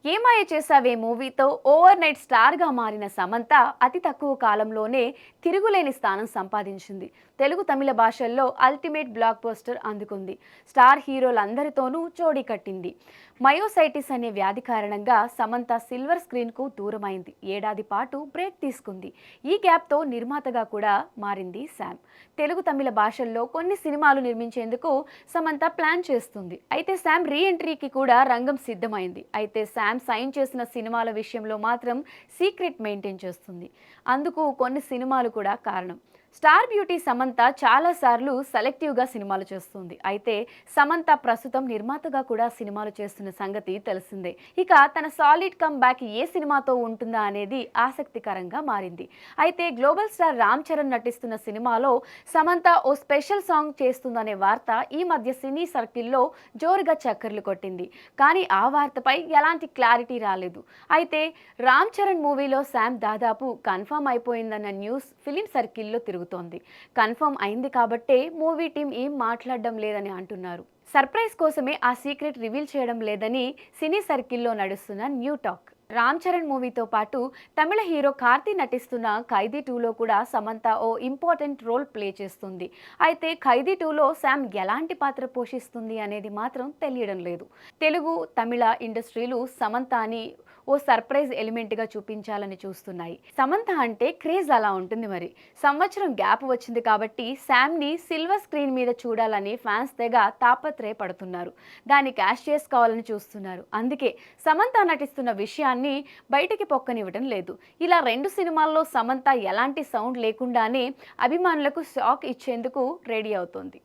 ఏమాయ చేసావే మూవీతో over night స్టార్గా మారిన సమంత అతి తక్కువ కాలంలోనే తిరుగులేని స్థానం సంపాదించింది. తెలుగు తమిళ భాషల్లో అల్టిమేట్ బ్లాక్ పోస్టర్ అందుకుంది. స్టార్ హీరోలందరితోనూ జోడీ కట్టింది. మయోసైటిస్ అనే వ్యాధి కారణంగా సమంత సిల్వర్ స్క్రీన్కు దూరమైంది. ఏడాది పాటు బ్రేక్ తీసుకుంది. ఈ గ్యాప్తో నిర్మాతగా కూడా మారింది శామ్. తెలుగు తమిళ భాషల్లో కొన్ని సినిమాలు నిర్మించేందుకు సమంత ప్లాన్ చేస్తుంది. అయితే శామ్ రీ ఎంట్రీకి కూడా రంగం సిద్ధమైంది. అయితే శామ్ సైన్ చేసిన సినిమాల విషయంలో మాత్రం సీక్రెట్ మెయింటైన్ చేస్తుంది. అందుకు కొన్ని సినిమాలు కూడా కారణం. స్టార్ బ్యూటీ సమంత చాలాసార్లు సెలెక్టివ్గా సినిమాలు చేస్తుంది. అయితే సమంత ప్రస్తుతం నిర్మాతగా కూడా సినిమాలు చేస్తున్న సంగతి తెలిసిందే. ఇక తన సాలిడ్ కమ్ బ్యాక్ ఏ సినిమాతో ఉంటుందా అనేది ఆసక్తికరంగా మారింది. అయితే గ్లోబల్ స్టార్ రామ్ చరణ్ నటిస్తున్న సినిమాలో సమంత ఓ స్పెషల్ సాంగ్ చేస్తుందనే వార్త ఈ మధ్య సినీ సర్కిల్లో జోరుగా చక్కర్లు కొట్టింది. కానీ ఆ వార్తపై ఎలాంటి క్లారిటీ రాలేదు. అయితే రామ్ చరణ్ మూవీలో శామ్ దాదాపు కన్ఫర్మ్ అయిపోయిందన్న న్యూస్ ఫిలిం సర్కిల్లో తిరుగుతోంది. కన్ఫర్మ్ అయింది కాబట్టే మూవీ టీం ఏం మాట్లాడడం లేదని అంటున్నారు. సర్ప్రైజ్ కోసమే ఆ సీక్రెట్ రివీల్ చేయడం లేదని సినీ సర్కిల్లో నడుస్తున్న న్యూ టాక్. రామ్ చరణ్ మూవీతో పాటు తమిళ హీరో కార్తీ నటిస్తున్న ఖైదీ 2లో కూడా సమంత ఓ ఇంపార్టెంట్ రోల్ ప్లే చేస్తుంది. అయితే ఖైదీ 2లో శామ్ ఎలాంటి పాత్ర పోషిస్తుంది అనేది మాత్రం తెలియడం లేదు. తెలుగు తమిళ ఇండస్ట్రీలు సమంతని ఓ సర్ప్రైజ్ ఎలిమెంట్గా చూపించాలని చూస్తున్నాయి. సమంత అంటే క్రేజ్ అలా ఉంటుంది మరి. సంవత్సరం గ్యాప్ వచ్చింది కాబట్టి శామ్ని సిల్వర్ స్క్రీన్ మీద చూడాలని ఫ్యాన్స్ తెగ తాపత్రయపడుతున్నారు. దాన్ని క్యాష్ చేసుకోవాలని చూస్తున్నారు. అందుకే సమంత నటిస్తున్న విషయాన్ని బయటికి పొక్కనివ్వడం లేదు. ఇలా 2 సినిమాల్లో సమంత ఎలాంటి సౌండ్ లేకుండానే అభిమానులకు షాక్ ఇచ్చేందుకు రెడీ అవుతోంది.